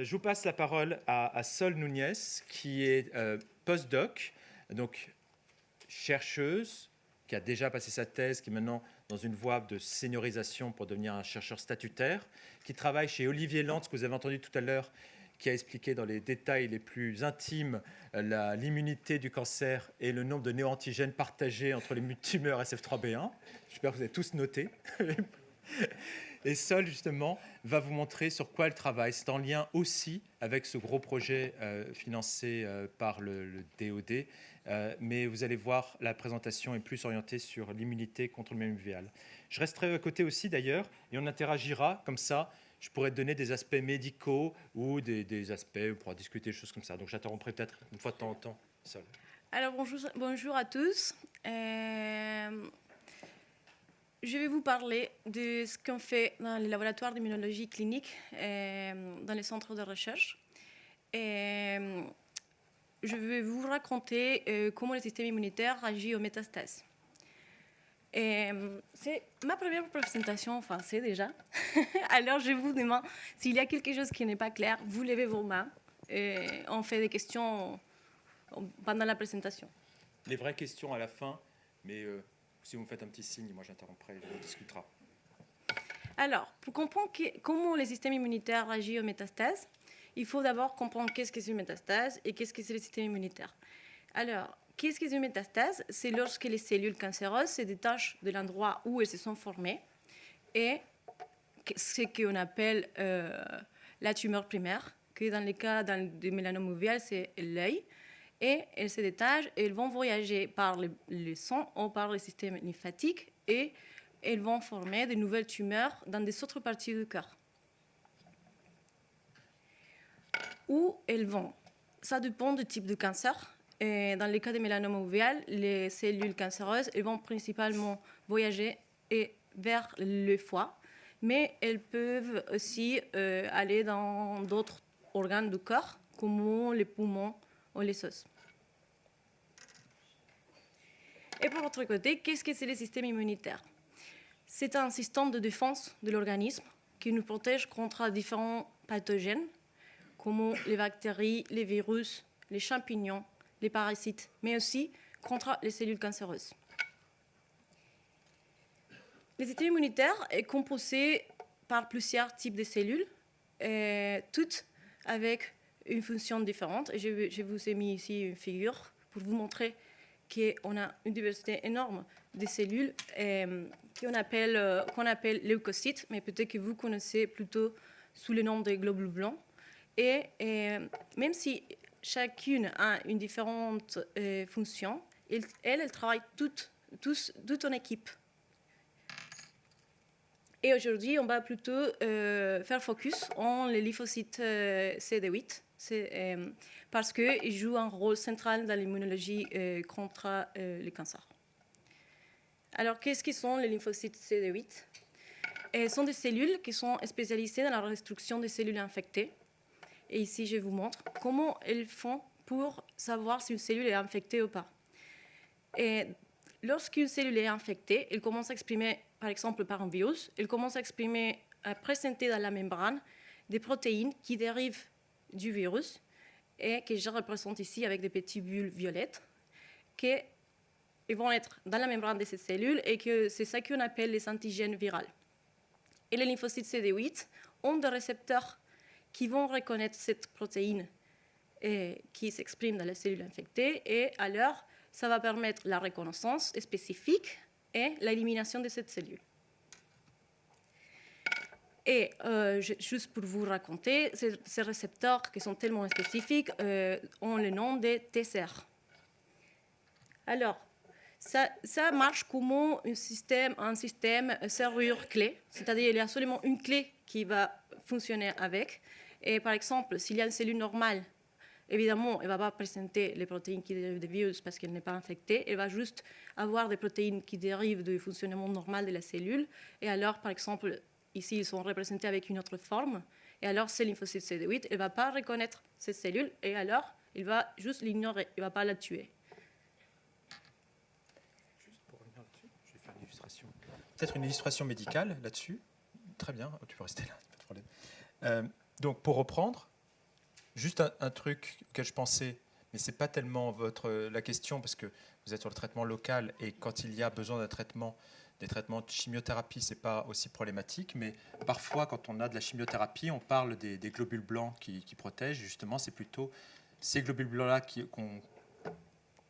Je vous passe la parole à Sol Núñez, qui est postdoc, donc chercheuse, qui a déjà passé sa thèse, qui est maintenant dans une voie de seniorisation pour devenir un chercheur statutaire, qui travaille chez Olivier Lantz, que vous avez entendu tout à l'heure, qui a expliqué dans les détails les plus intimes l'immunité du cancer et le nombre de néoantigènes partagés entre les tumeurs SF3B1. J'espère que vous avez tous noté. Et Sol, justement, va vous montrer sur quoi elle travaille. C'est en lien aussi avec ce gros projet financé par le DOD. Mais vous allez voir, la présentation est plus orientée sur l'immunité contre le myélome uvéal. Je resterai à côté aussi, d'ailleurs, et on interagira comme ça. Je pourrais te donner des aspects médicaux ou des aspects, on pourra discuter des choses comme ça. Donc j'interromprai peut-être une fois de temps en temps, Sol. Alors bonjour à tous. Je vais vous parler de ce qu'on fait dans les laboratoires d'immunologie clinique, dans les centres de recherche. Je vais vous raconter comment le système immunitaire agit aux métastases. C'est ma première présentation en français déjà. Alors je vous demande, s'il y a quelque chose qui n'est pas clair, vous levez vos mains. On fait des questions pendant la présentation. Les vraies questions à la fin, mais si vous me faites un petit signe, moi j'interromprai, on discutera. Alors, pour comprendre comment le système immunitaire agit aux métastases, il faut d'abord comprendre qu'est-ce que c'est une métastase et qu'est-ce que c'est le système immunitaire. Alors, qu'est-ce que c'est une métastase? C'est lorsque les cellules cancéreuses se détachent de l'endroit où elles se sont formées et ce qu'on appelle la tumeur primaire, que dans les cas du mélanome uvéal, c'est l'œil. Et elles se détachent et elles vont voyager par le sang ou par le système lymphatique et elles vont former de nouvelles tumeurs dans des autres parties du corps. Où elles vont? Ça dépend du type de cancer. Et dans le cas des mélanomes uvéal, les cellules cancéreuses elles vont principalement voyager vers le foie, mais elles peuvent aussi aller dans d'autres organes du corps, comme les poumons ou les os. Et pour l'autre côté, qu'est-ce que c'est le système immunitaire? C'est un système de défense de l'organisme qui nous protège contre différents pathogènes, comme les bactéries, les virus, les champignons, les parasites, mais aussi contre les cellules cancéreuses. Le système immunitaire est composé par plusieurs types de cellules, toutes avec une fonction différente. Et je vous ai mis ici une figure pour vous montrer qu'on a une diversité énorme de cellules qu'on appelle leucocytes, mais peut-être que vous connaissez plutôt sous le nom de globules blancs. Et même si chacune a une différente fonction, elles travaillent toutes en équipe. Et aujourd'hui, on va plutôt faire focus en les lymphocytes CD8, parce qu'ils jouent un rôle central dans l'immunologie contre les cancers. Alors, qu'est-ce que sont les lymphocytes CD8? Ce sont des cellules qui sont spécialisées dans la destruction des cellules infectées. Et ici, je vous montre comment elles font pour savoir si une cellule est infectée ou pas. Et lorsqu'une cellule est infectée, elle commence à exprimer, par exemple par un virus, elle commence à présenter dans la membrane des protéines qui dérivent du virus et que je représente ici avec des petites bulles violettes qui vont être dans la membrane de ces cellules et que c'est ça qu'on appelle les antigènes viraux. Et les lymphocytes CD8 ont des récepteurs qui vont reconnaître cette protéine qui s'exprime dans la cellule infectée et alors ça va permettre la reconnaissance spécifique et l'élimination de cette cellule. Et juste pour vous raconter, ces récepteurs qui sont tellement spécifiques ont le nom de TCR. Alors, ça marche comme un système serrure clé, c'est-à-dire il y a seulement une clé qui va fonctionner avec. Et par exemple, s'il y a une cellule normale, évidemment, elle ne va pas présenter les protéines qui dérivent des virus parce qu'elle n'est pas infectée. Elle va juste avoir des protéines qui dérivent du fonctionnement normal de la cellule. Et alors, par exemple, ici, ils sont représentés avec une autre forme. Et alors, c'est lymphocyte CD8. Elle ne va pas reconnaître cette cellule. Et alors, il va juste l'ignorer. Il ne va pas la tuer. Juste pour revenir là-dessus, je vais faire une illustration. Peut-être une illustration médicale là-dessus. Très bien, tu peux rester là, pas de problème. Donc, pour reprendre, Juste un truc auquel je pensais, mais ce n'est pas tellement la question, parce que vous êtes sur le traitement local, et quand il y a besoin d'un traitement, des traitements de chimiothérapie, ce n'est pas aussi problématique, mais parfois, quand on a de la chimiothérapie, on parle des globules blancs qui protègent. Justement, c'est plutôt ces globules blancs-là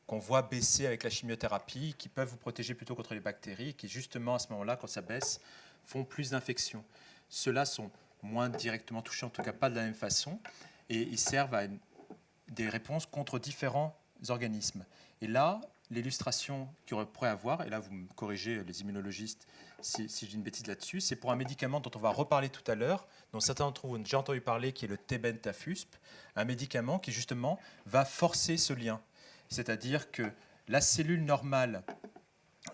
qu'on voit baisser avec la chimiothérapie, qui peuvent vous protéger plutôt contre les bactéries, qui justement, à ce moment-là, quand ça baisse, font plus d'infections. Ceux-là sont moins directement touchés, en tout cas pas de la même façon, et ils servent à des réponses contre différents organismes. Et là, l'illustration qu'on pourrait avoir, et là vous me corrigez les immunologistes si je dis une bêtise là-dessus, c'est pour un médicament dont on va reparler tout à l'heure, dont certains d'entre vous ont déjà entendu parler, qui est le tebentafusp, un médicament qui justement va forcer ce lien. C'est-à-dire que la cellule normale,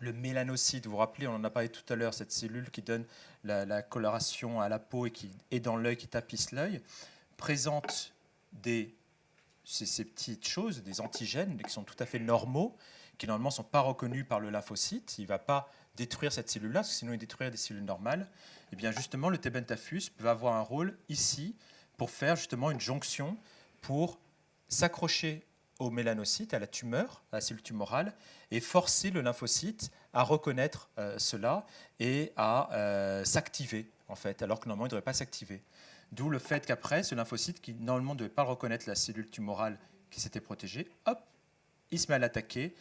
le mélanocyte, vous vous rappelez, on en a parlé tout à l'heure, cette cellule qui donne la coloration à la peau et qui est dans l'œil, qui tapisse l'œil, présente ces petites choses, des antigènes qui sont tout à fait normaux, qui normalement ne sont pas reconnus par le lymphocyte. Il ne va pas détruire cette cellule-là, parce que sinon il détruirait des cellules normales. Et bien justement, le tebentafusp va avoir un rôle ici pour faire justement une jonction, pour s'accrocher au mélanocyte, à la tumeur, à la cellule tumorale, et forcer le lymphocyte à reconnaître cela et à s'activer, en fait, alors que normalement il ne devrait pas s'activer. D'où le fait qu'après, ce lymphocyte, qui normalement ne devait pas reconnaître la cellule tumorale qui s'était protégée, hop, il se met à l'attaquer.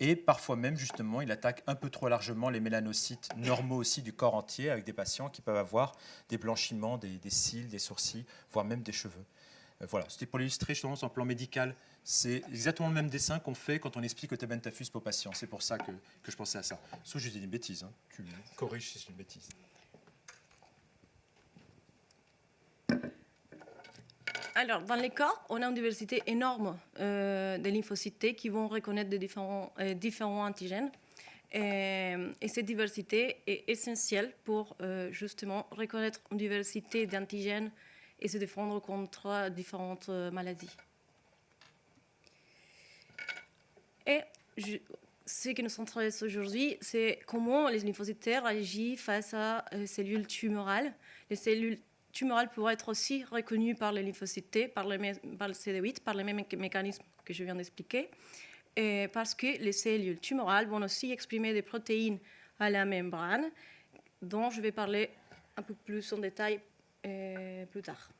Et parfois même, justement, il attaque un peu trop largement les mélanocytes normaux aussi du corps entier, avec des patients qui peuvent avoir des blanchiments, des cils, des sourcils, voire même des cheveux. Voilà, c'était pour l'illustrer justement sur le plan médical. C'est exactement le même dessin qu'on fait quand on explique le tebentafusp aux patients. C'est pour ça que je pensais à ça. Sauf que je dis une bêtise, hein. Tu me corriges si c'est une bêtise. Alors, dans les cas, on a une diversité énorme de lymphocytes T qui vont reconnaître des différents antigènes. Et cette diversité est essentielle pour justement reconnaître une diversité d'antigènes et se défendre contre différentes maladies. Et ce qui nous intéresse aujourd'hui, c'est comment les lymphocytes T réagissent face à cellules tumorales. Les cellules tumorales pourraient être aussi reconnues par les lymphocytes T, par le CD8, par les mêmes mécanismes que je viens d'expliquer, parce que les cellules tumorales vont aussi exprimer des protéines à la membrane, dont je vais parler un peu plus en détail plus tard.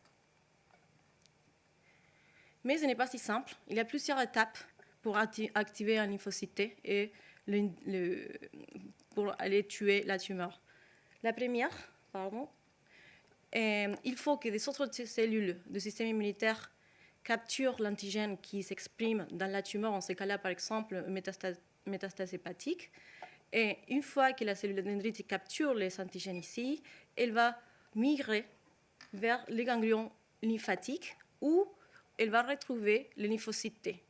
Mais ce n'est pas si simple. Il y a plusieurs étapes pour activer un lymphocyte T et pour aller tuer la tumeur. La première, il faut que des autres cellules du système immunitaire capturent l'antigène qui s'exprime dans la tumeur, en ce cas-là, par exemple, métastase hépatique. Et une fois que la cellule dendritique capture les antigènes ici, elle va migrer vers les ganglions lymphatiques où elle va retrouver les lymphocytes T.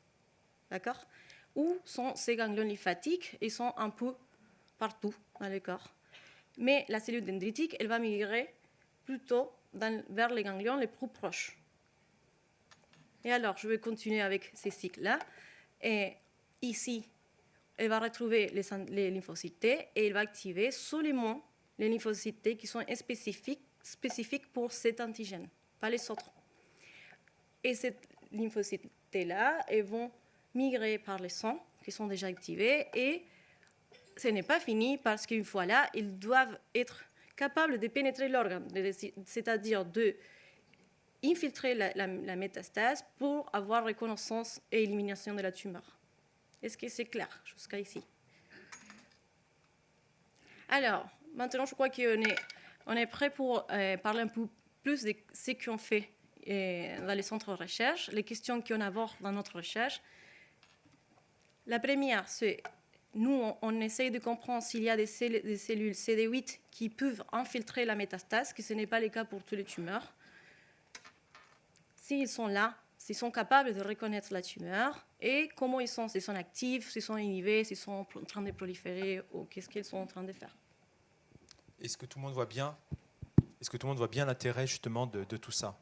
D'accord ? Où sont ces ganglions lymphatiques ? Ils sont un peu partout dans le corps. Mais la cellule dendritique, elle va migrer plutôt vers les ganglions les plus proches. Et alors, je vais continuer avec ces cycles-là. Et ici, elle va retrouver les lymphocytes T et elle va activer seulement les lymphocytes T qui sont spécifiques pour cet antigène, pas les autres. Et ces lymphocytes T-là, elles vont migrer par les sangs qui sont déjà activés. Et ce n'est pas fini parce qu'une fois là, ils doivent être capables de pénétrer l'organe, c'est-à-dire d'infiltrer la métastase pour avoir reconnaissance et élimination de la tumeur. Est-ce que c'est clair jusqu'à ici? Alors, maintenant, je crois qu'on est prêt pour parler un peu plus de ce qu'on fait dans les centres de recherche, les questions qu'on aborde dans notre recherche. La première, c'est nous, on essaye de comprendre s'il y a des cellules CD8 qui peuvent infiltrer la métastase, que ce n'est pas le cas pour toutes les tumeurs. S'ils sont là, s'ils sont capables de reconnaître la tumeur, et comment ils sont, s'ils sont actifs, s'ils sont inhibés, s'ils sont en train de proliférer, ou qu'est-ce qu'ils sont en train de faire. Est-ce que tout le monde voit bien l'intérêt justement de tout ça?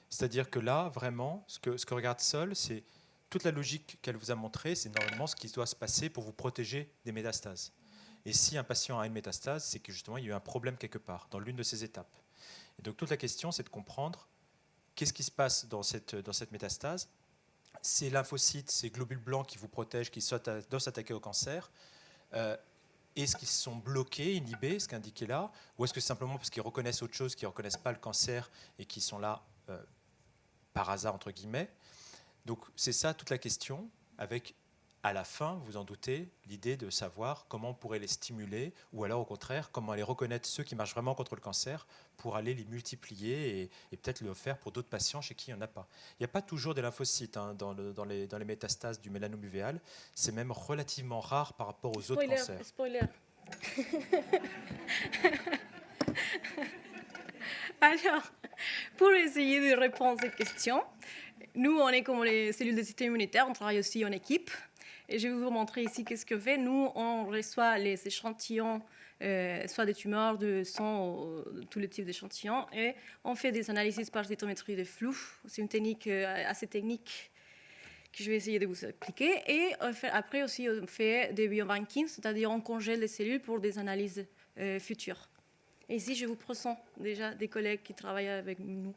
C'est-à-dire que là, vraiment, ce que regarde Sol, c'est toute la logique qu'elle vous a montrée, c'est normalement ce qui doit se passer pour vous protéger des métastases. Et si un patient a une métastase, c'est que justement il y a eu un problème quelque part, dans l'une de ces étapes. Et donc toute la question, c'est de comprendre qu'est-ce qui se passe dans cette métastase? Ces lymphocytes, ces globules blancs qui vous protègent, qui doivent s'attaquer au cancer, est-ce qu'ils sont bloqués, inhibés, ce qui est indiqué là, ou est-ce que c'est simplement parce qu'ils reconnaissent autre chose, qu'ils ne reconnaissent pas le cancer et qui sont là par hasard, entre guillemets? Donc c'est ça toute la question, avec à la fin, vous en doutez, l'idée de savoir comment on pourrait les stimuler, ou alors au contraire, comment aller reconnaître ceux qui marchent vraiment contre le cancer pour aller les multiplier et peut-être le faire pour d'autres patients chez qui il n'y en a pas. Il n'y a pas toujours des lymphocytes dans les métastases du mélanome uvéal, c'est même relativement rare par rapport aux autres cancers. Spoiler. Alors, pour essayer de répondre à cette question, nous, on est comme les cellules de système immunitaire, on travaille aussi en équipe. Et je vais vous montrer ici qu'est-ce qu'on fait. Nous, on reçoit les échantillons, soit des tumeurs, de sang, tous les types d'échantillons, et on fait des analyses par cytométrie de flou. C'est une technique assez technique que je vais essayer de vous expliquer. Et après aussi, on fait des biobanking, c'est-à-dire on congèle les cellules pour des analyses futures. Et ici, je vous présente déjà des collègues qui travaillent avec nous.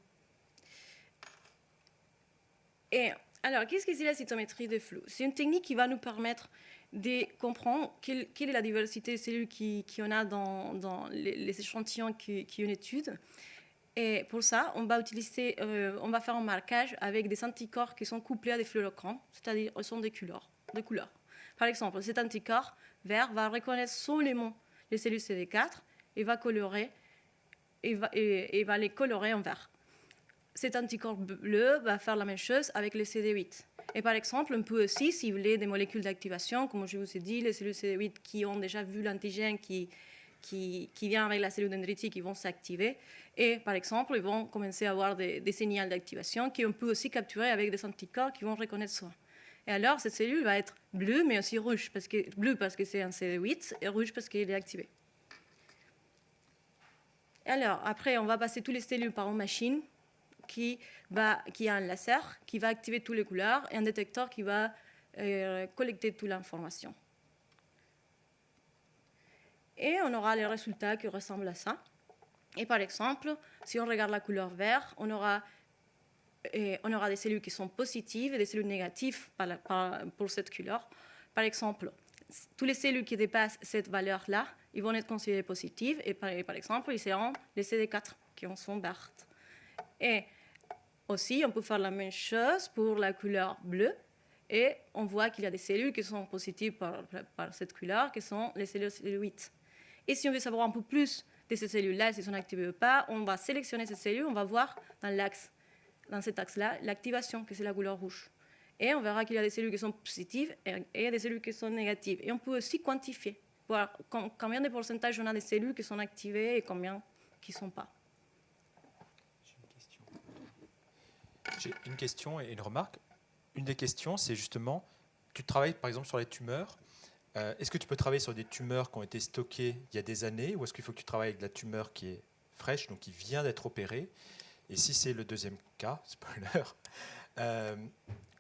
Et alors, qu'est-ce que c'est la cytométrie de flou? C'est une technique qui va nous permettre de comprendre quelle est la diversité des cellules qu'il y en a dans les échantillons qu'on étudie. Et pour ça, on va faire un marquage avec des anticorps qui sont couplés à des fluorochromes, c'est-à-dire ils sont des couleurs. Par exemple, cet anticorps vert va reconnaître seulement les cellules CD4 et va les colorer en vert. Cet anticorps bleu va faire la même chose avec les CD8. Et par exemple, on peut aussi cibler des molécules d'activation, comme je vous ai dit, les cellules CD8 qui ont déjà vu l'antigène qui vient avec la cellule dendritique, qui vont s'activer. Et par exemple, ils vont commencer à avoir des signaux d'activation qu'on peut aussi capturer avec des anticorps qui vont reconnaître ça. Et alors, cette cellule va être bleue, mais aussi rouge, bleu parce que c'est un CD8 et rouge parce qu'il est activé. Alors, après, on va passer toutes les cellules par une machine qui a un laser qui va activer toutes les couleurs et un détecteur qui va collecter toute l'information. Et on aura les résultats qui ressemblent à ça. Et par exemple, si on regarde la couleur vert, on aura des cellules qui sont positives et des cellules négatives pour cette couleur. Par exemple, toutes les cellules qui dépassent cette valeur-là, ils vont être considérées positives. Et par exemple, ils seront les CD4 qui en sont vertes. Et aussi, on peut faire la même chose pour la couleur bleue. Et on voit qu'il y a des cellules qui sont positives par cette couleur, qui sont les cellules CD8. Et si on veut savoir un peu plus de ces cellules-là, si elles sont activées ou pas, on va sélectionner ces cellules, on va voir dans cet axe-là, l'activation, que c'est la couleur rouge. Et on verra qu'il y a des cellules qui sont positives et des cellules qui sont négatives. Et on peut aussi quantifier, voir combien de pourcentage on a des cellules qui sont activées et combien qui ne sont pas. J'ai une question et une remarque. Une des questions, c'est justement, tu travailles par exemple sur les tumeurs. Est-ce que tu peux travailler sur des tumeurs qui ont été stockées il y a des années, ou est-ce qu'il faut que tu travailles avec de la tumeur qui est fraîche, donc qui vient d'être opérée? Et si c'est le deuxième cas, spoiler,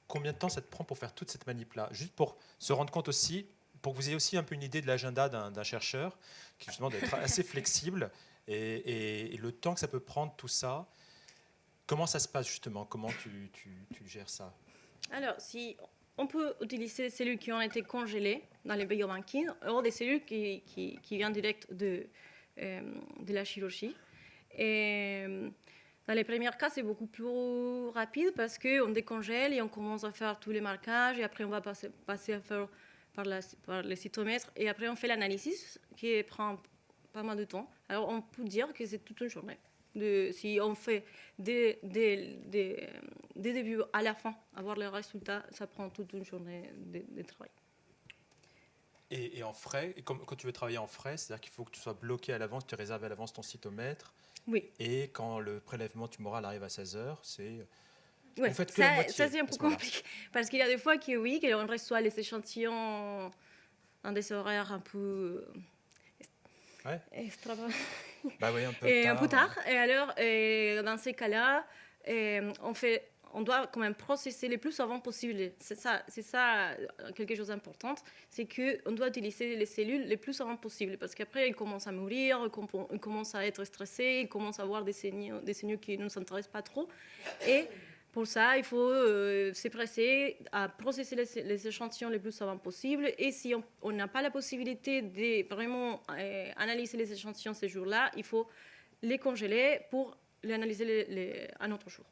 combien de temps ça te prend pour faire toute cette manip-là? Juste pour se rendre compte aussi, pour que vous ayez aussi un peu une idée de l'agenda d'un chercheur, qui justement doit être assez flexible, et le temps que ça peut prendre, tout ça. Comment ça se passe justement? Comment tu gères ça? Alors, si on peut utiliser des cellules qui ont été congelées dans les biobanking, ou des cellules qui viennent direct de la chirurgie. Et dans les premiers cas, c'est beaucoup plus rapide parce qu'on décongèle et on commence à faire tous les marquages et après on va passer à faire par les cytomètres et après on fait l'analyse qui prend pas mal de temps. Alors on peut dire que c'est toute une journée. Si on fait dès début à la fin, avoir les résultats, ça prend toute une journée de travail. Et en frais, et quand tu veux travailler en frais, c'est-à-dire qu'il faut que tu sois bloqué à l'avance, tu réserves à l'avance ton cytomètre. Oui. Et quand le prélèvement tumoral arrive à 16 heures, c'est... Ouais, vous faites que la moitié. Ça, c'est un peu compliqué. Parce qu'il y a des fois qu'on reçoit les échantillons dans des horaires un peu... Bah oui, un peu et tard. Un peu tard. Et alors, dans ces cas-là, on fait on doit quand même processer le plus avant possible. C'est ça quelque chose d'important, c'est qu'on doit utiliser les cellules le plus avant possible, parce qu'après, elles commencent à mourir, elles commencent à être stressées, elles commencent à avoir des signaux qui ne nous intéressent pas trop. Et pour ça, il faut s'empresser à processer les échantillons le plus avant possible. Et si on n'a pas la possibilité de vraiment analyser les échantillons ces jours-là, il faut les congeler pour les analyser un autre jour.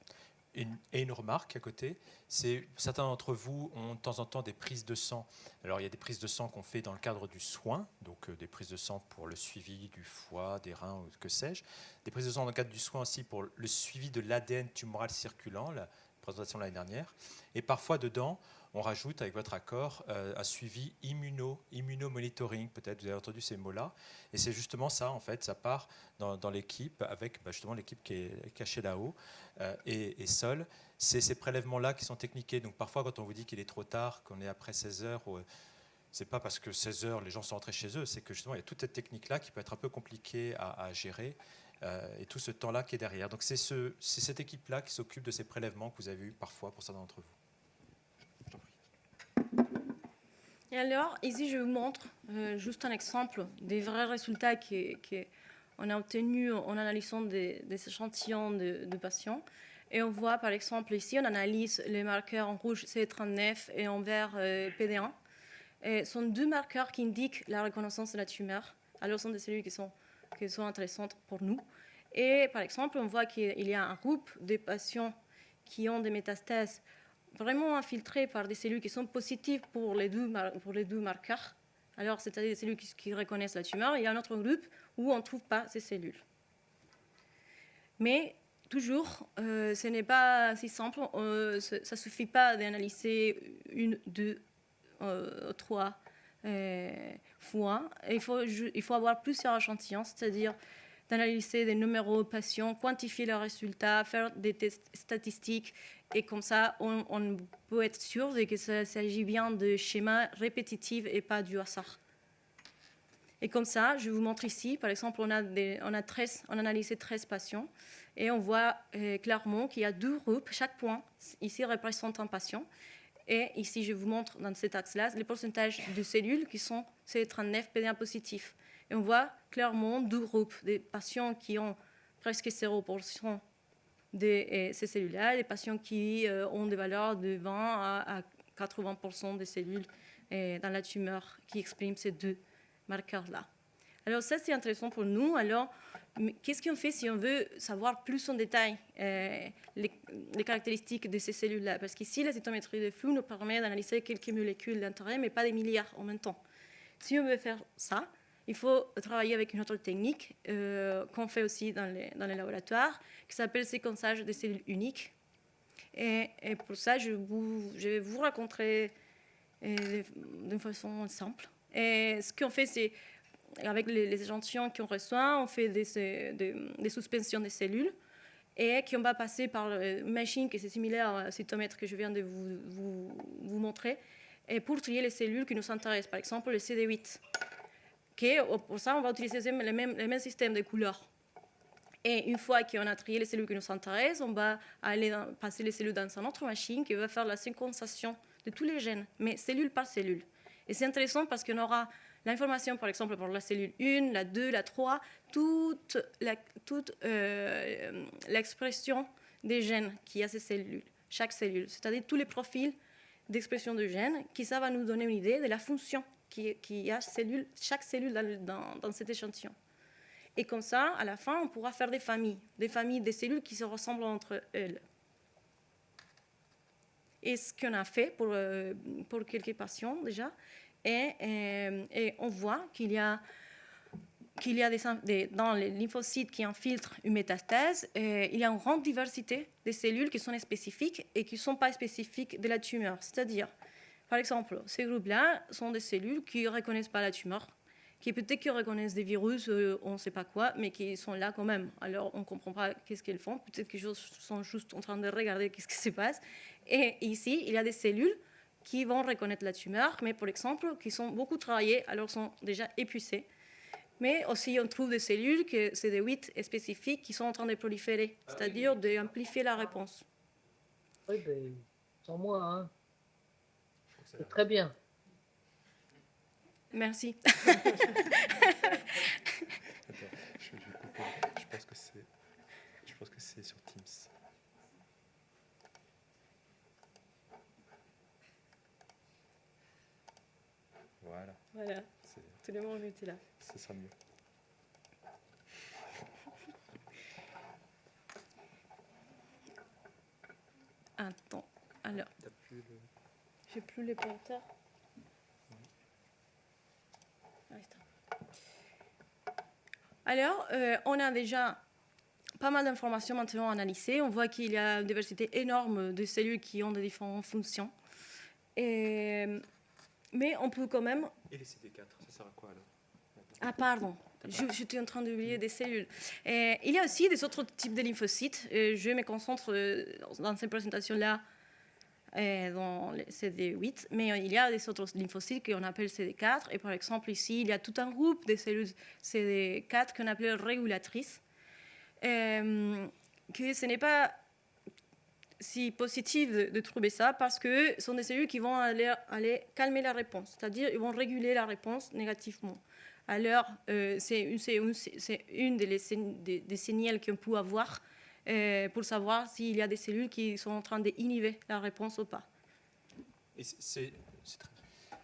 Et une remarque à côté, c'est certains d'entre vous ont de temps en temps des prises de sang. Alors il y a des prises de sang qu'on fait dans le cadre du soin, donc des prises de sang pour le suivi du foie, des reins, ou que sais-je. Des prises de sang dans le cadre du soin aussi pour le suivi de l'ADN tumoral circulant, la présentation l'année dernière. Et parfois dedans, on rajoute avec votre accord un suivi immunomonitoring, peut-être vous avez entendu ces mots-là. Et c'est justement ça, en fait, ça part dans l'équipe avec justement l'équipe qui est cachée là-haut et Sol. C'est ces prélèvements-là qui sont techniqués. Donc parfois, quand on vous dit qu'il est trop tard, qu'on est après 16 heures, c'est pas parce que 16 heures, les gens sont rentrés chez eux, c'est que justement, il y a toute cette technique-là qui peut être un peu compliquée à gérer et tout ce temps-là qui est derrière. Donc c'est cette équipe-là qui s'occupe de ces prélèvements que vous avez eu parfois pour certains d'entre vous. Et alors, ici, je vous montre juste un exemple des vrais résultats qu'on a obtenus en analysant des échantillons de patients. Et on voit, par exemple, ici, on analyse les marqueurs en rouge CD39 et en vert PD1. Ce sont deux marqueurs qui indiquent la reconnaissance de la tumeur. Alors, ce sont des cellules qui sont intéressantes pour nous. Et par exemple, on voit qu'il y a un groupe de patients qui ont des métastases vraiment infiltrées par des cellules qui sont positives pour les deux marqueurs. Alors, c'est-à-dire des cellules qui reconnaissent la tumeur. Il y a un autre groupe où on ne trouve pas ces cellules. Mais toujours, ce n'est pas si simple. Ça ne suffit pas d'analyser 1, 2, 3 fois. Il faut avoir plusieurs échantillons, c'est-à-dire d'analyser des numéros de patients, quantifier leurs résultats, faire des tests statistiques. Et comme ça, on peut être sûr que ça s'agit bien de schémas répétitifs et pas du hasard. Et comme ça, je vous montre ici, par exemple, on a analysé 13 patients et on voit clairement qu'il y a 2 groupes. Chaque point ici représente un patient. Et ici, je vous montre dans cet axe-là les pourcentages de cellules qui sont CD39 PD1 positifs. Et on voit clairement 2 groupes, des patients qui ont presque 0% de ces cellules-là, des patients qui ont des valeurs de 20 à 80% des cellules dans la tumeur qui expriment ces 2 marqueurs-là. Alors ça, c'est intéressant pour nous. Alors, qu'est-ce qu'on fait si on veut savoir plus en détail les caractéristiques de ces cellules-là? Parce qu'ici, la cytométrie de flux nous permet d'analyser quelques molécules d'intérêt, mais pas des milliards en même temps. Si on veut faire ça, il faut travailler avec une autre technique qu'on fait aussi dans les laboratoires, qui s'appelle séquençage des cellules uniques. Et pour ça, je vais vous raconter d'une façon simple. Et ce qu'on fait, c'est, avec les échantillons qu'on reçoit, on fait des suspensions de cellules et qu'on va passer par une machine qui est similaire au cytomètre que je viens de vous montrer, et pour trier les cellules qui nous intéressent, par exemple le CD8. Pour ça, on va utiliser le même système de couleurs. Et une fois qu'on a trié les cellules qui nous intéressent, on va aller passer les cellules dans une autre machine qui va faire la séquençation de tous les gènes, mais cellule par cellule. Et c'est intéressant parce qu'on aura l'information, par exemple, pour la cellule 1, la 2, la 3, toute l'expression des gènes qu'il y a à ces cellules, chaque cellule, c'est-à-dire tous les profils d'expression de gènes, qui ça va nous donner une idée de la fonction qu'il y a chaque cellule dans cet échantillon. Et comme ça, à la fin, on pourra faire des familles de cellules qui se ressemblent entre elles. Et ce qu'on a fait pour quelques patients déjà, et on voit qu'il y a dans les lymphocytes qui infiltrent une métastase, il y a une grande diversité de cellules qui sont spécifiques et qui ne sont pas spécifiques de la tumeur. C'est-à-dire, par exemple, ces groupes-là sont des cellules qui ne reconnaissent pas la tumeur, qui peut-être qu'ils reconnaissent des virus, on ne sait pas quoi, mais qui sont là quand même. Alors, on ne comprend pas qu'est-ce qu'ils font. Peut-être qu'ils sont juste en train de regarder qu'est-ce qui se passe. Et ici, il y a des cellules qui vont reconnaître la tumeur, mais par exemple, qui sont beaucoup travaillées, alors sont déjà épuisées. Mais aussi, on trouve des cellules, que CD8 spécifiques, qui sont en train de proliférer, c'est-à-dire d'amplifier la réponse. Oui, ben, sans moi, hein. Je trouve que ça a C'est l'air- très bien. Merci. Attends, je vais couper. Je pense que c'est sur Teams. Voilà, Voilà, c'est- tout le monde était là. ce sera mieux. Attends, alors, T'as plus le... j'ai plus les pointeurs. Alors, on a déjà pas mal d'informations maintenant analysées. On voit qu'il y a une diversité énorme de cellules qui ont de différentes fonctions. Mais on peut quand même... Et les CD4, ça sert à quoi alors? Ah, pardon, j'étais en train d'oublier des cellules. Il y a aussi des autres types de lymphocytes. Je me concentre dans cette présentation-là dans les CD8, mais il y a des autres lymphocytes qu'on appelle CD4. Et par exemple, ici, il y a tout un groupe de cellules CD4 qu'on appelle régulatrices. Que ce n'est pas si positif de trouver ça parce que ce sont des cellules qui vont aller calmer la réponse, c'est-à-dire ils vont réguler la réponse négativement. Alors, c'est une des signaux qu'on peut avoir pour savoir s'il y a des cellules qui sont en train d'inhiber la réponse ou pas. Et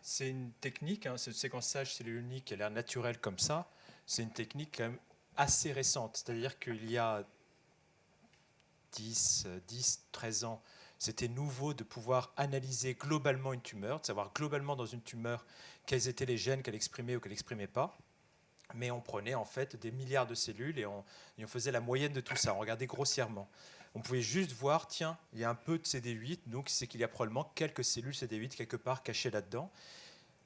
c'est une technique, hein, ce séquençage cellulaire unique qui a l'air naturel comme ça, c'est une technique quand même assez récente. C'est-à-dire qu'il y a 10, 13 ans, c'était nouveau de pouvoir analyser globalement une tumeur, de savoir globalement dans une tumeur quels étaient les gènes qu'elle exprimait ou qu'elle n'exprimait pas. Mais on prenait en fait des milliards de cellules et on faisait la moyenne de tout ça, on regardait grossièrement. On pouvait juste voir, tiens, il y a un peu de CD8, donc c'est qu'il y a probablement quelques cellules CD8 quelque part cachées là-dedans.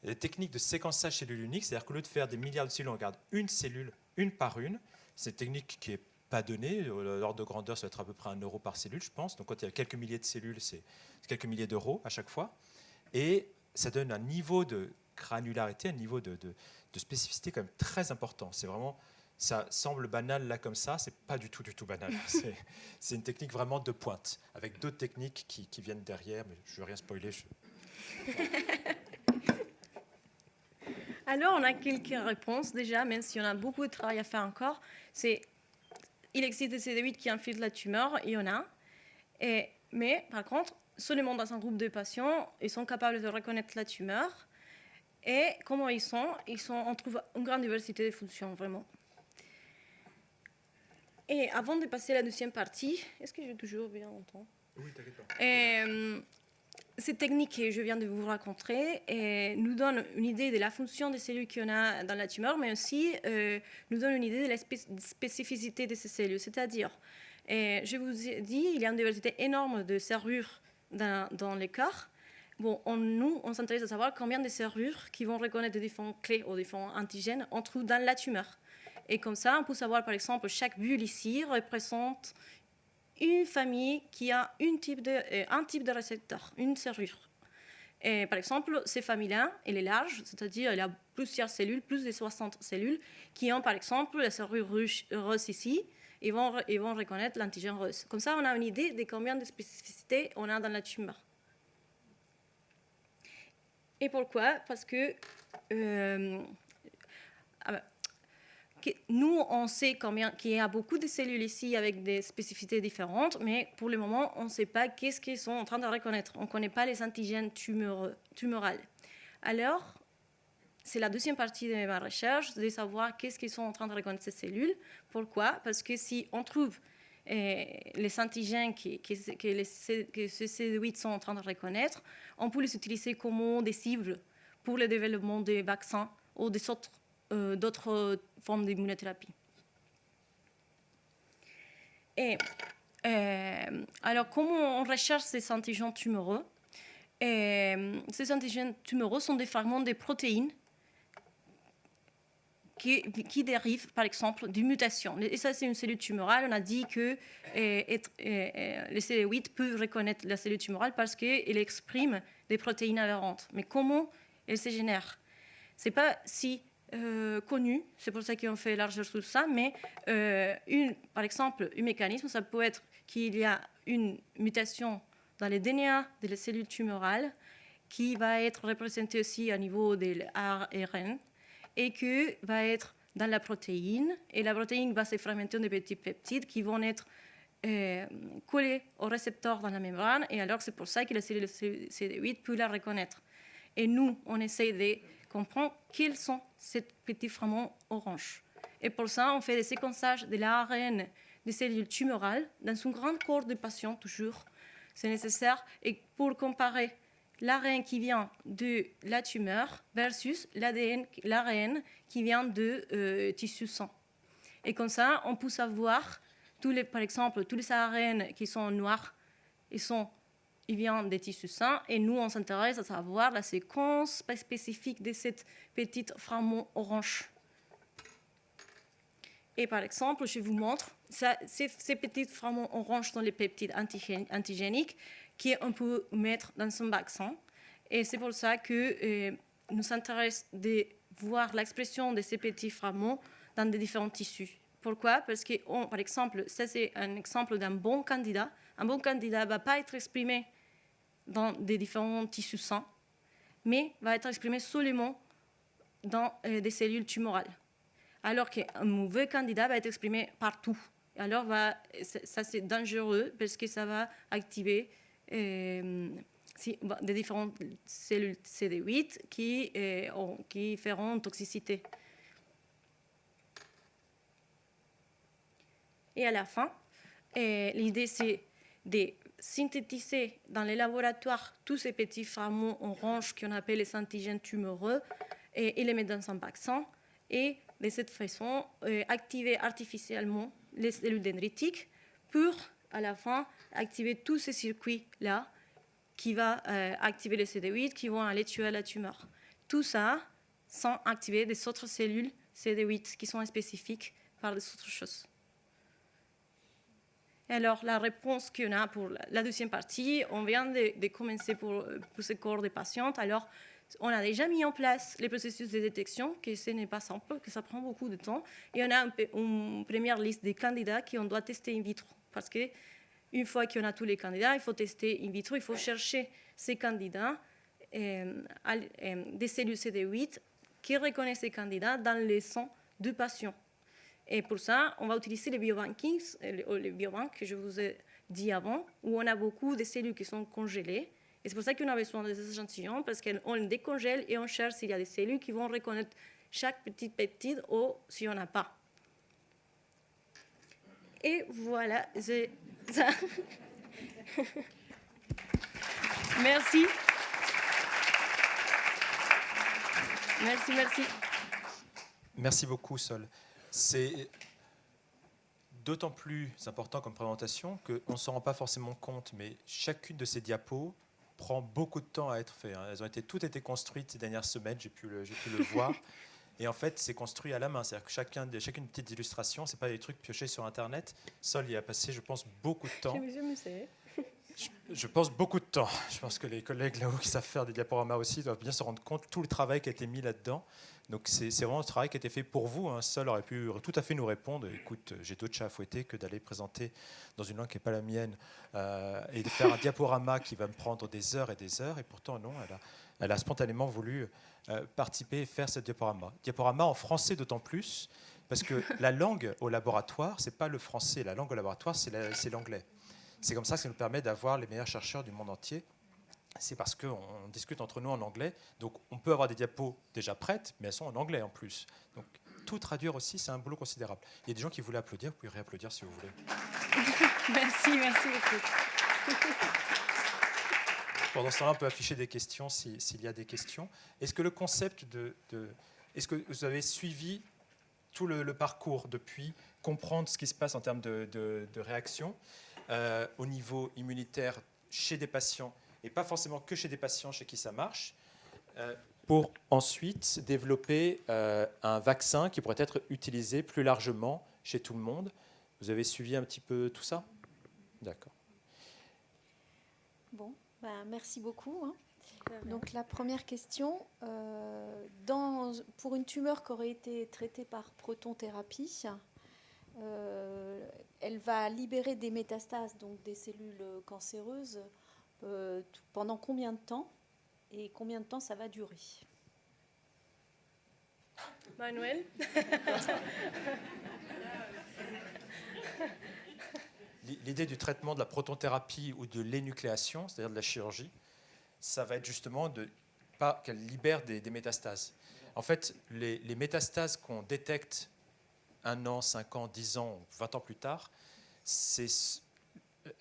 La technique de séquençage cellule unique, c'est-à-dire qu'au lieu de faire des milliards de cellules, on regarde une cellule, une par une. C'est une technique qui n'est pas donnée. L'ordre de grandeur, ça va être à peu près 1 euro par cellule, je pense. Donc quand il y a quelques milliers de cellules, c'est quelques milliers d'euros à chaque fois. Et ça donne un niveau de granularité, un niveau de spécificité quand même très important. C'est vraiment, ça semble banal là comme ça, c'est pas du tout banal. C'est une technique vraiment de pointe, avec d'autres techniques qui viennent derrière, mais je ne veux rien spoiler. Alors, on a quelques réponses déjà, même si on a beaucoup de travail à faire encore. Il existe des CD8 qui infiltrent la tumeur, il y en a. Mais par contre, seulement dans un groupe de patients, ils sont capables de reconnaître la tumeur. Et comment ils sont, on trouve une grande diversité de fonctions, vraiment. Et avant de passer à la deuxième partie, est-ce que j'ai toujours bien longtemps? Oui, t'inquiète pas. Cette technique que je viens de vous raconter nous donne une idée de la fonction des cellules qu'on a dans la tumeur, mais aussi nous donne une idée de la spécificité de ces cellules. C'est-à-dire, je vous ai dit, il y a une diversité énorme de serrures dans le corps. Bon, nous, on s'intéresse à savoir combien de serrures qui vont reconnaître des différents clés ou des différents antigènes on trouve dans la tumeur. Et comme ça, on peut savoir, par exemple, chaque bulle ici représente une famille qui a un type de récepteur, une serrure. Et par exemple, ces familles-là, elle est large, c'est-à-dire elle a plusieurs cellules, plus de 60 cellules, qui ont par exemple la serrure rose ici, et vont reconnaître l'antigène rose. Comme ça, on a une idée de combien de spécificités on a dans la tumeur. Et pourquoi? Parce que nous, on sait qu'il y a beaucoup de cellules ici avec des spécificités différentes, mais pour le moment, on ne sait pas qu'est-ce qu'ils sont en train de reconnaître. On ne connaît pas les antigènes tumorales. Alors, c'est la deuxième partie de ma recherche, de savoir qu'est-ce qu'ils sont en train de reconnaître ces cellules. Pourquoi? Parce que si on trouve les antigènes que ces CD8 sont en train de reconnaître, on peut les utiliser comme des cibles pour le développement des vaccins ou d'autres formes d'immunothérapie. Alors, comment on recherche ces antigènes tumoraux? Ces antigènes tumoraux sont des fragments de protéines qui dérivent, par exemple, d'une mutation. Et ça, c'est une cellule tumorale. On a dit que les CD8 peuvent reconnaître la cellule tumorale parce qu'elle exprime des protéines aberrantes. Mais comment elles se génèrent? Ce n'est pas si connu, c'est pour ça qu'on fait large sur ça, mais par exemple, un mécanisme, ça peut être qu'il y a une mutation dans le DNA de la cellule tumorale, qui va être représenté aussi au niveau de l'ARN, et qui va être dans la protéine. Et la protéine va se fragmenter en des petits peptides qui vont être collés au récepteur dans la membrane. Et alors, c'est pour ça que la cellule CD8 peut la reconnaître. Et nous, on essaie de comprendre quels sont ces petits fragments orange. Et pour ça, on fait des séquençages de l'ARN des cellules tumorales dans une grande cohorte de patients, toujours. C'est nécessaire. Et pour comparer l'ARN qui vient de la tumeur versus l'ARN qui vient de tissu sang. Et comme ça, on peut savoir, par exemple, tous les ARN qui sont noirs, ils viennent des tissus sains, et nous, on s'intéresse à savoir la séquence spécifique de cette petite fragment orange. Et par exemple, je vous montre, ces petits fragments orange sont les peptides antigéniques qu'on peut mettre dans son vaccin. Et c'est pour ça que nous intéresse de voir l'expression de ces petits fragments dans des différents tissus. Pourquoi? Parce que, par exemple, ça c'est un exemple d'un bon candidat. Un bon candidat ne va pas être exprimé dans des différents tissus sains, mais va être exprimé seulement dans des cellules tumorales. Alors qu'un mauvais candidat va être exprimé partout. Alors, ça c'est dangereux parce que ça va activer des différentes cellules CD8 qui feront toxicité. Et à la fin, l'idée c'est de synthétiser dans les laboratoires tous ces petits fragments orange qu'on appelle les antigènes tumoreux et les mettre dans un vaccin et de cette façon activer artificiellement les cellules dendritiques pour à la fin activer tous ces circuits-là qui vont activer les CD8 qui vont aller tuer la tumeur. Tout ça sans activer des autres cellules CD8 qui sont spécifiques par des autres choses. Alors, la réponse qu'on a pour la deuxième partie, on vient de commencer pour ce corps de patientes. Alors, on a déjà mis en place les processus de détection, que ce n'est pas simple, que ça prend beaucoup de temps. Et on a une première liste des candidats qu'on doit tester in vitro. Parce qu'une fois qu'on a tous les candidats, il faut tester in vitro, il faut chercher ces candidats, des cellules CD8 qui reconnaissent ces candidats dans les sangs du patient. Et pour ça, on va utiliser les biobanks que je vous ai dit avant, où on a beaucoup de cellules qui sont congelées. Et c'est pour ça qu'on a besoin des échantillons, parce qu'on les décongèle et on cherche s'il y a des cellules qui vont reconnaître chaque petite peptide ou s'il n'y en a pas. Et voilà, c'est ça. Merci. Merci. Merci beaucoup, Sol. C'est d'autant plus important comme présentation qu'on ne s'en rend pas forcément compte, mais chacune de ces diapos prend beaucoup de temps à être fait. Elles ont toutes été construites ces dernières semaines, j'ai pu le voir. Et en fait, c'est construit à la main. C'est-à-dire que chacune petite illustration, ce n'est pas des trucs piochés sur Internet. Sol y a passé, je pense, beaucoup de temps. Je pense beaucoup de temps. Je pense que les collègues là-haut qui savent faire des diaporamas aussi doivent bien se rendre compte de tout le travail qui a été mis là-dedans. Donc c'est vraiment un travail qui a été fait pour vous. Sol aurait pu tout à fait nous répondre. Écoute, j'ai d'autres chats à fouetter que d'aller présenter dans une langue qui n'est pas la mienne et de faire un diaporama qui va me prendre des heures et des heures. Et pourtant, non, elle a spontanément voulu participer et faire ce diaporama. Diaporama en français d'autant plus, parce que la langue au laboratoire, ce n'est pas le français. La langue au laboratoire, c'est l'anglais. C'est comme ça que ça nous permet d'avoir les meilleurs chercheurs du monde entier. C'est parce qu'on discute entre nous en anglais. Donc, on peut avoir des diapos déjà prêtes, mais elles sont en anglais en plus. Donc, tout traduire aussi, c'est un boulot considérable. Il y a des gens qui voulaient applaudir. Vous pouvez réapplaudir si vous voulez. Merci beaucoup. Pendant ce temps-là, on peut afficher des questions s'il y a des questions. Est-ce que le concept est-ce que vous avez suivi tout le parcours depuis comprendre ce qui se passe en termes de réaction au niveau immunitaire chez des patients, et pas forcément que chez des patients chez qui ça marche, pour ensuite développer un vaccin qui pourrait être utilisé plus largement chez tout le monde? Vous avez suivi un petit peu tout ça? D'accord. Bon, merci beaucoup. Donc la première question, pour une tumeur qui aurait été traitée par protonthérapie, elle va libérer des métastases, donc des cellules cancéreuses, pendant combien de temps et combien de temps ça va durer? Manuel? L'idée du traitement de la protonthérapie ou de l'énucléation, c'est-à-dire de la chirurgie, ça va être justement de pas qu'elle libère des métastases. En fait, les métastases qu'on détecte 1 an, 5 ans, 10 ans, 20 ans plus tard, c'est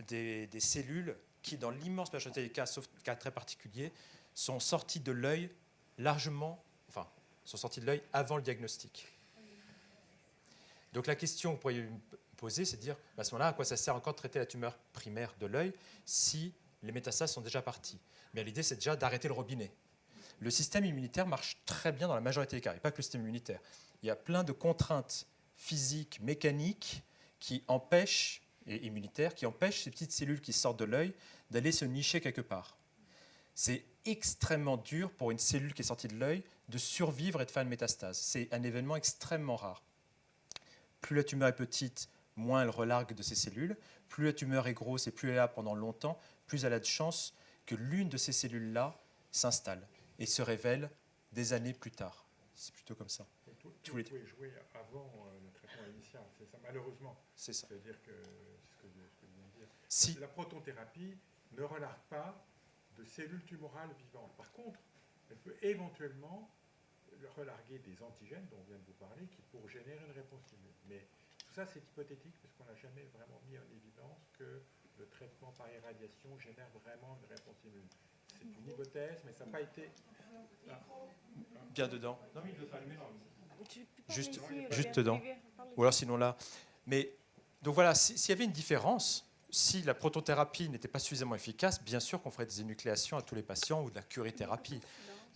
des cellules qui, dans l'immense majorité des cas, sauf cas très particuliers, sont sorties de l'œil sont sorties de l'œil avant le diagnostic. Donc la question que vous pourriez me poser, c'est de dire, à ce moment-là, à quoi ça sert encore de traiter la tumeur primaire de l'œil si les métastases sont déjà parties? Mais l'idée, c'est déjà d'arrêter le robinet. Le système immunitaire marche très bien dans la majorité des cas, et pas que le système immunitaire. Il y a plein de contraintes physiques, mécaniques, qui empêchent, et immunitaires, qui empêchent ces petites cellules qui sortent de l'œil d'aller se nicher quelque part. C'est extrêmement dur pour une cellule qui est sortie de l'œil de survivre et de faire une métastase. C'est un événement extrêmement rare. Plus la tumeur est petite, moins elle relargue de ces cellules. Plus la tumeur est grosse et plus elle est là pendant longtemps, plus elle a de chances que l'une de ces cellules-là s'installe et se révèle des années plus tard. C'est plutôt comme ça. Tout est joué avant le traitement initial, c'est ça, malheureusement. C'est ça. C'est-à-dire que c'est ce que je viens de dire. Si. La protonthérapie ne relargue pas de cellules tumorales vivantes. Par contre, elle peut éventuellement relarguer des antigènes dont on vient de vous parler qui pourraient générer une réponse immune. Mais tout ça, c'est hypothétique parce qu'on n'a jamais vraiment mis en évidence que le traitement par irradiation génère vraiment une réponse immune. C'est une hypothèse, mais ça n'a pas été... Bien dedans. Non, mais il doit pas allumer. Juste Ici, dedans. Ou alors sinon là. Mais donc voilà, s'il y avait une différence, si la protothérapie n'était pas suffisamment efficace, bien sûr qu'on ferait des énucléations à tous les patients ou de la curithérapie.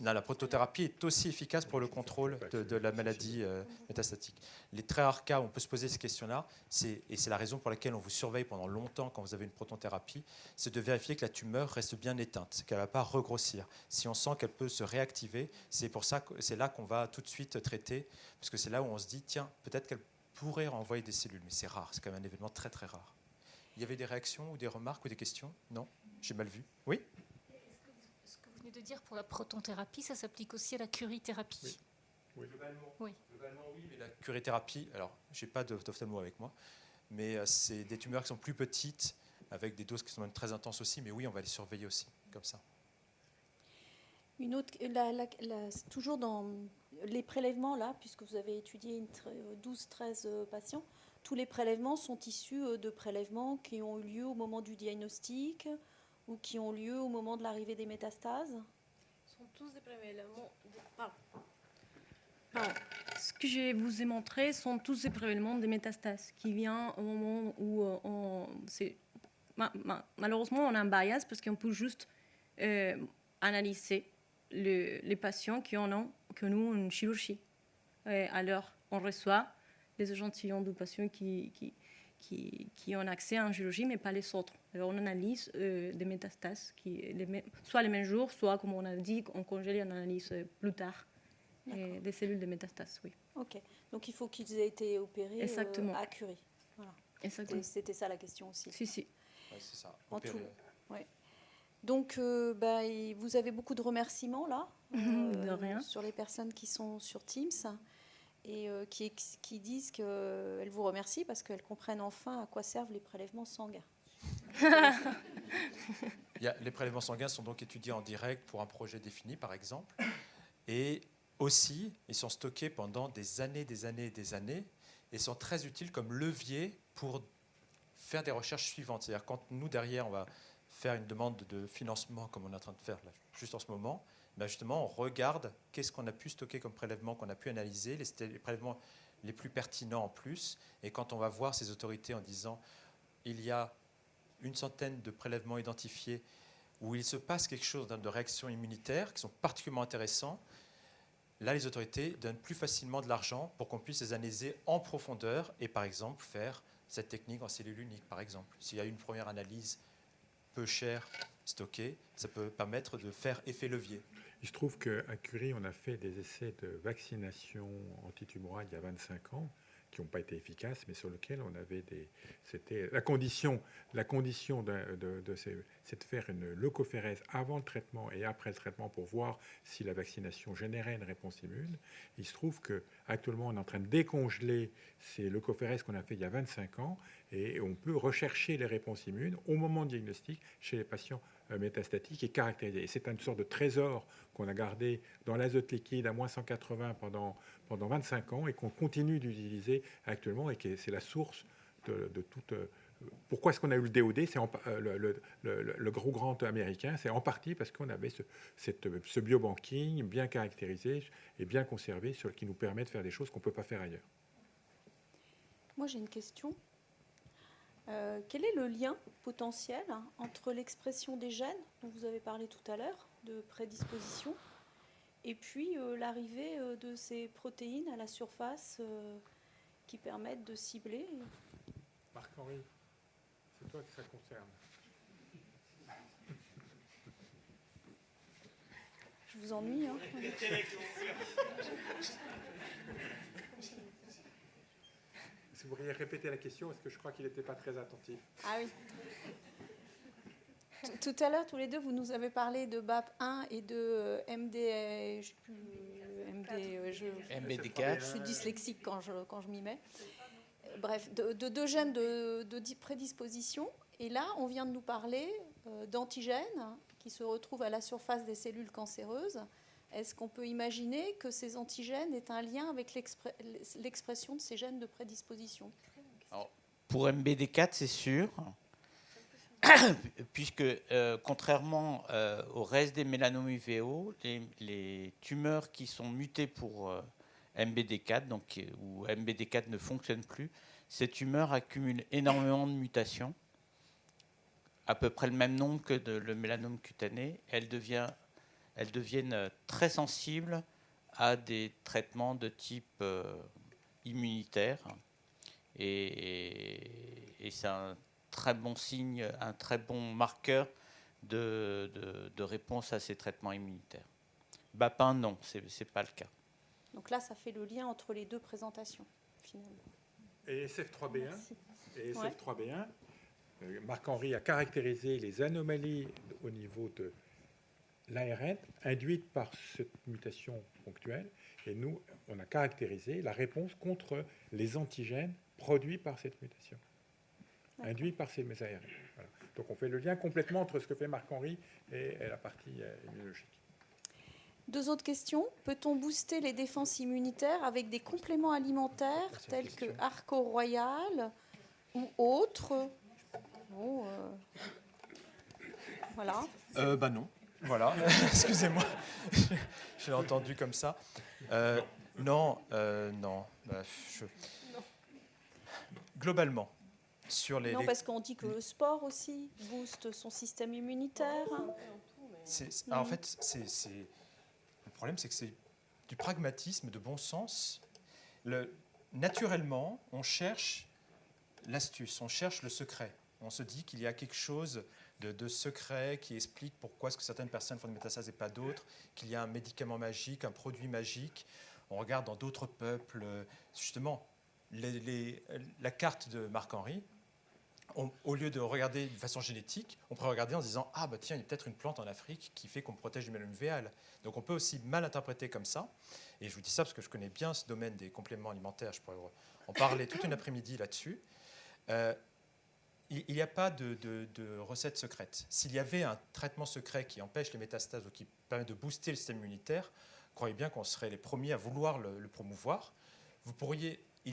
Non, la protothérapie est aussi efficace pour le contrôle de la maladie métastatique. Les très rares cas où on peut se poser ces questions-là, et c'est la raison pour laquelle on vous surveille pendant longtemps quand vous avez une protothérapie, c'est de vérifier que la tumeur reste bien éteinte, qu'elle ne va pas regrossir. Si on sent qu'elle peut se réactiver, c'est là qu'on va tout de suite traiter, parce que c'est là où on se dit, tiens, peut-être qu'elle pourrait renvoyer des cellules, mais c'est rare, c'est quand même un événement très très rare. Il y avait des réactions ou des remarques ou des questions? Non? J'ai mal vu? Oui? De dire pour la protonthérapie, ça s'applique aussi à la curithérapie. Oui. Oui. Globalement, oui. Mais la curithérapie, alors je n'ai pas d'ophtalmo avec moi, mais c'est des tumeurs qui sont plus petites, avec des doses qui sont même très intenses aussi, mais oui, on va les surveiller aussi, comme ça. Une autre, toujours dans les prélèvements, là, puisque vous avez étudié 12-13 patients, tous les prélèvements sont issus de prélèvements qui ont eu lieu au moment du diagnostic ou qui ont lieu au moment de l'arrivée des métastases? Sont tous des prélèvements. Ce que je vous ai montré sont tous des prélèvements des métastases qui viennent au moment où malheureusement on a un bias parce qu'on peut juste analyser les patients qui en ont que nous une chirurgie. Alors on reçoit les échantillons de patients qui ont accès à une chirurgie, mais pas les autres. Alors on analyse des métastases, soit les mêmes jours, soit, comme on a dit, on congèle et on analyse plus tard des cellules de métastases. Oui. Ok, donc il faut qu'ils aient été opérés à Curie. Voilà. C'était ça la question aussi. Si. Ouais, c'est ça. Ouais. Donc, vous avez beaucoup de remerciements là, de rien. Sur les personnes qui sont sur Teams et qui disent qu'elles vous remercient parce qu'elles comprennent enfin à quoi servent les prélèvements sanguins. Les prélèvements sanguins sont donc étudiés en direct pour un projet défini, par exemple, et aussi, ils sont stockés pendant des années et sont très utiles comme levier pour faire des recherches suivantes. C'est-à-dire quand nous, derrière, on va faire une demande de financement, comme on est en train de faire là, juste en ce moment, justement, on regarde qu'est-ce qu'on a pu stocker comme prélèvement, qu'on a pu analyser, les prélèvements les plus pertinents en plus. Et quand on va voir ces autorités en disant il y a une centaine de prélèvements identifiés où il se passe quelque chose de réactions immunitaires qui sont particulièrement intéressants, là, les autorités donnent plus facilement de l'argent pour qu'on puisse les analyser en profondeur et, par exemple, faire cette technique en cellule unique, par exemple. S'il y a une première analyse peu chère, stockée, ça peut permettre de faire effet levier. Il se trouve qu'à Curie, on a fait des essais de vaccination antitumorale il y a 25 ans qui n'ont pas été efficaces, mais sur lesquels on avait des... C'était la condition c'est de faire une leucophérèse avant le traitement et après le traitement pour voir si la vaccination générait une réponse immune. Il se trouve qu'actuellement, on est en train de décongeler ces leucophérèses qu'on a fait il y a 25 ans et on peut rechercher les réponses immunes au moment du diagnostic chez les patients métastatiques et caractérisés. Et c'est une sorte de trésor qu'on a gardé dans l'azote liquide à moins 180 pendant 25 ans et qu'on continue d'utiliser actuellement et que c'est la source de toute... Pourquoi est-ce qu'on a eu le DOD, c'est le gros grand américain? C'est en partie parce qu'on avait ce biobanking bien caractérisé et bien conservé qui nous permet de faire des choses qu'on ne peut pas faire ailleurs. Moi, j'ai une question. Quel est le lien potentiel entre l'expression des gènes, dont vous avez parlé tout à l'heure, de prédisposition, et puis l'arrivée de ces protéines à la surface qui permettent de cibler? Marc-Henri, c'est toi que ça concerne. Je vous ennuie, hein? Si vous pourriez répéter la question, parce que je crois qu'il n'était pas très attentif. Ah oui. Tout à l'heure, tous les deux, vous nous avez parlé de BAP1 et de MD, je sais plus, MBD4. Je suis dyslexique quand je m'y mets. Bref, de deux gènes de prédisposition. Et là, on vient de nous parler d'antigènes qui se retrouvent à la surface des cellules cancéreuses. Est-ce qu'on peut imaginer que ces antigènes aient un lien avec l'expression de ces gènes de prédisposition? Alors, pour MBD4, c'est sûr, puisque contrairement au reste des mélanomes uvéo, les tumeurs qui sont mutées pour MBD4, donc, où MBD4 ne fonctionne plus, ces tumeurs accumulent énormément de mutations, à peu près le même nombre que le mélanome cutané. Elles deviennent très sensibles à des traitements de type immunitaire. Et c'est un très bon signe, un très bon marqueur de réponse à ces traitements immunitaires. BAP1, non, ce n'est pas le cas. Donc là, ça fait le lien entre les deux présentations, finalement. Et SF3B1, Merci. et SF3B1 Marc-Henri a caractérisé les anomalies au niveau de l'ARN induites par cette mutation ponctuelle. Et nous, on a caractérisé la réponse contre les antigènes produits par cette mutation, induits par ces ARN. Voilà. Donc on fait le lien complètement entre ce que fait Marc-Henri et la partie immunologique. Deux autres questions. Peut-on booster les défenses immunitaires avec des compléments alimentaires tels que Arco Royal ou autres? Bon, voilà. Bah non. Voilà. Excusez-moi. Je l'ai entendu comme ça. Non. Non. Bah, globalement, sur les... Non, parce qu'on dit que le sport aussi booste son système immunitaire. En fait, le problème, c'est que c'est du pragmatisme, de bon sens. Naturellement, on cherche l'astuce, on cherche le secret. On se dit qu'il y a quelque chose de secret qui explique pourquoi est-ce que certaines personnes font des métastases et pas d'autres, qu'il y a un médicament magique, un produit magique. On regarde dans d'autres peuples, justement, la carte de Marc-Henri. Au lieu de regarder de façon génétique, on pourrait regarder en se disant « Ah, bah tiens, il y a peut-être une plante en Afrique qui fait qu'on protège du mélome uvéal. » Donc on peut aussi mal interpréter comme ça. Et je vous dis ça parce que je connais bien ce domaine des compléments alimentaires. Je pourrais en parler toute une après-midi là-dessus. Il n'y a pas de recette secrète. S'il y avait un traitement secret qui empêche les métastases ou qui permet de booster le système immunitaire, croyez bien qu'on serait les premiers à vouloir le promouvoir. Vous pourriez... Il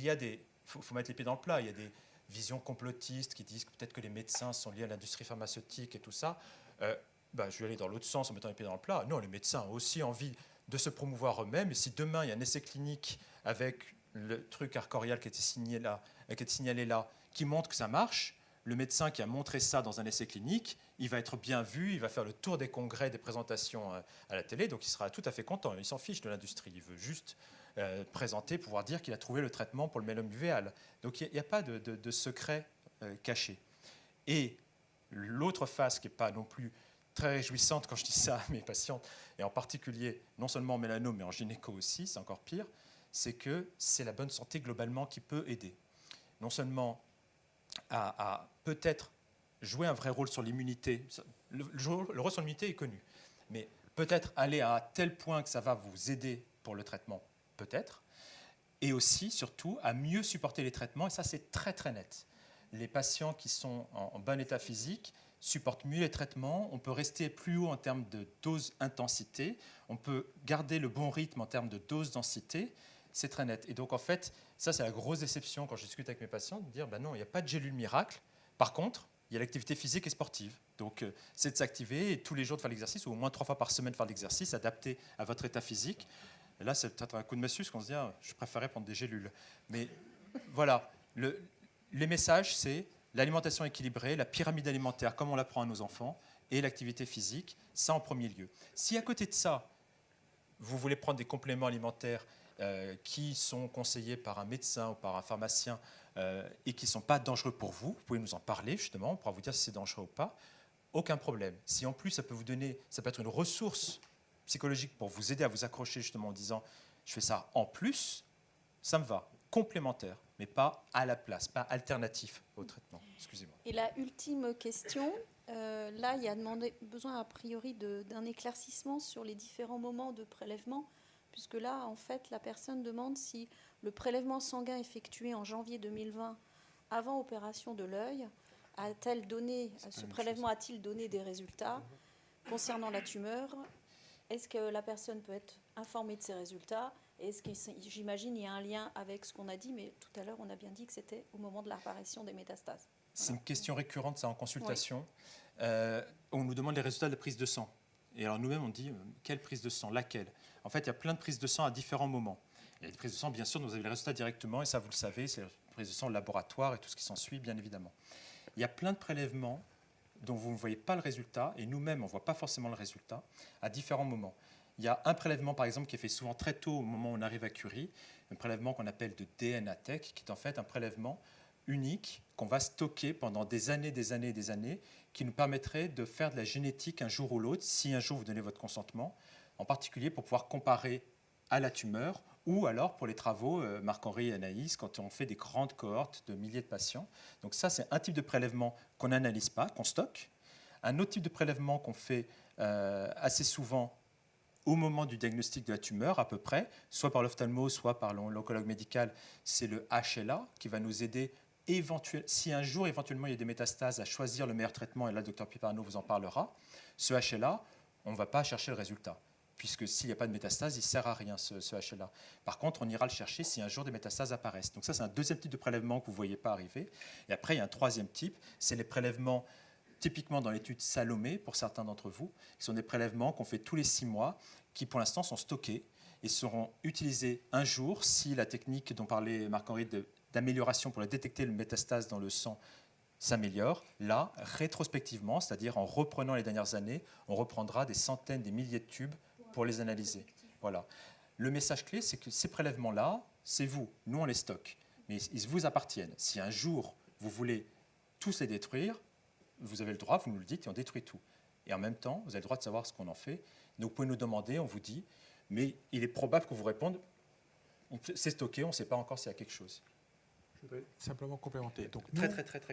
faut mettre les pieds dans le plat. Il y a des visions complotistes qui disent que peut-être que les médecins sont liés à l'industrie pharmaceutique et tout ça. Je vais aller dans l'autre sens en mettant les pieds dans le plat. Non, les médecins ont aussi envie de se promouvoir eux-mêmes. Et si demain, il y a un essai clinique avec le truc Arcorial qui a été signalé là, qui montre que ça marche, le médecin qui a montré ça dans un essai clinique, il va être bien vu, il va faire le tour des congrès, des présentations à la télé, donc il sera tout à fait content. Il s'en fiche de l'industrie, il veut juste présenter, pouvoir dire qu'il a trouvé le traitement pour le mélome uvéal. Donc il n'y a pas de secret caché. Et l'autre face qui n'est pas non plus très réjouissante quand je dis ça à mes patientes, et en particulier non seulement en mélanome, mais en gynéco aussi, c'est encore pire, c'est que c'est la bonne santé globalement qui peut aider. Non seulement à peut-être jouer un vrai rôle sur l'immunité, le rôle sur l'immunité est connu, mais peut-être aller à tel point que ça va vous aider pour le traitement, peut-être, et aussi, surtout, à mieux supporter les traitements, et ça c'est très très net. Les patients qui sont en bon état physique supportent mieux les traitements, on peut rester plus haut en termes de dose-intensité, on peut garder le bon rythme en termes de dose-densité, c'est très net. Et donc en fait, ça c'est la grosse déception quand je discute avec mes patients, de dire ben non, il n'y a pas de gélule miracle, par contre, il y a l'activité physique et sportive. Donc c'est de s'activer et tous les jours de faire l'exercice, ou au moins 3 fois par semaine faire l'exercice, adapté à votre état physique. Et là, c'est peut-être un coup de massue, parce qu'on se dit, ah, je préférais prendre des gélules. Mais voilà, les messages, c'est l'alimentation équilibrée, la pyramide alimentaire, comme on l'apprend à nos enfants, et l'activité physique, ça en premier lieu. Si à côté de ça, vous voulez prendre des compléments alimentaires qui sont conseillés par un médecin ou par un pharmacien et qui ne sont pas dangereux pour vous, vous pouvez nous en parler justement, on pourra vous dire si c'est dangereux ou pas, aucun problème. Si en plus ça peut vous donner, ça peut être une ressource psychologique pour vous aider à vous accrocher justement en disant je fais ça en plus, ça me va, complémentaire, mais pas à la place, pas alternatif au traitement. Excusez-moi. Et la ultime question, là il y a besoin a priori d'un éclaircissement sur les différents moments de prélèvement, puisque là en fait la personne demande si le prélèvement sanguin effectué en janvier 2020 avant opération de l'œil a-t-elle donné, ce prélèvement a-t-il donné des résultats concernant la tumeur? Est-ce que la personne peut être informée de ces résultats? Est-ce que, j'imagine, il y a un lien avec ce qu'on a dit, mais tout à l'heure, on a bien dit que c'était au moment de l'apparition des métastases. C'est une question récurrente, ça, en consultation. Oui. On nous demande les résultats de la prise de sang. Et alors nous-mêmes, on dit, quelle prise de sang? Laquelle? En fait, il y a plein de prises de sang à différents moments. Il y a des prises de sang, bien sûr, vous avez les résultats directement, et ça, vous le savez, c'est la prise de sang au laboratoire et tout ce qui s'ensuit, bien évidemment. Il y a plein de prélèvements dont vous ne voyez pas le résultat, et nous-mêmes, on ne voit pas forcément le résultat, à différents moments. Il y a un prélèvement, par exemple, qui est fait souvent très tôt au moment où on arrive à Curie, un prélèvement qu'on appelle de DNA Tech, qui est en fait un prélèvement unique qu'on va stocker pendant des années, qui nous permettrait de faire de la génétique un jour ou l'autre, si un jour vous donnez votre consentement, en particulier pour pouvoir comparer à la tumeur, ou alors pour les travaux, Marc-Henri et Anaïs, quand on fait des grandes cohortes de milliers de patients. Donc ça, c'est un type de prélèvement qu'on n'analyse pas, qu'on stocke. Un autre type de prélèvement qu'on fait assez souvent au moment du diagnostic de la tumeur, à peu près, soit par l'ophtalmo, soit par l'oncologue médical, c'est le HLA qui va nous aider, si un jour éventuellement il y a des métastases, à choisir le meilleur traitement, et là le docteur Piparno vous en parlera. Ce HLA, on ne va pas chercher le résultat, puisque s'il n'y a pas de métastase, il ne sert à rien, ce HLA. Par contre, on ira le chercher si un jour des métastases apparaissent. Donc ça, c'est un deuxième type de prélèvement que vous ne voyez pas arriver. Et après, il y a un troisième type, c'est les prélèvements, typiquement dans l'étude Salomé, pour certains d'entre vous, qui sont des prélèvements qu'on fait tous les 6 mois, qui pour l'instant sont stockés et seront utilisés un jour si la technique dont parlait Marc-Henri d'amélioration pour détecter le métastase dans le sang s'améliore. Là, rétrospectivement, c'est-à-dire en reprenant les dernières années, on reprendra des centaines, des milliers de tubes pour les analyser. Voilà. Le message clé, c'est que ces prélèvements-là, c'est vous. Nous, on les stocke. Mais ils vous appartiennent. Si un jour, vous voulez tous les détruire, vous avez le droit, vous nous le dites, et on détruit tout. Et en même temps, vous avez le droit de savoir ce qu'on en fait. Donc, vous pouvez nous demander, on vous dit, mais il est probable que vous réponde, c'est stocké, on ne sait pas encore s'il y a quelque chose. Je voudrais simplement complémenter. Donc, Très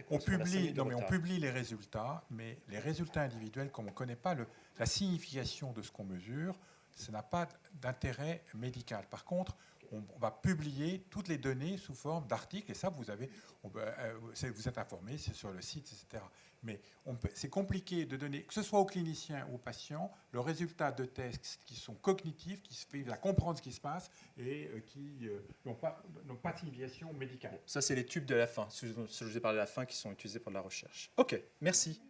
on publie les résultats, mais les résultats individuels, comme on ne connaît pas la signification de ce qu'on mesure, ça n'a pas d'intérêt médical. Par contre, on va publier toutes les données sous forme d'articles, et ça, vous êtes informé, c'est sur le site, etc. Mais c'est compliqué de donner, que ce soit aux cliniciens ou aux patients, le résultat de tests qui sont cognitifs, qui se fait à comprendre ce qui se passe et qui n'ont pas de signification médicale. Ça, c'est les tubes de la fin, ceux que je vous ai parlé à la fin, qui sont utilisés pour de la recherche. OK, merci.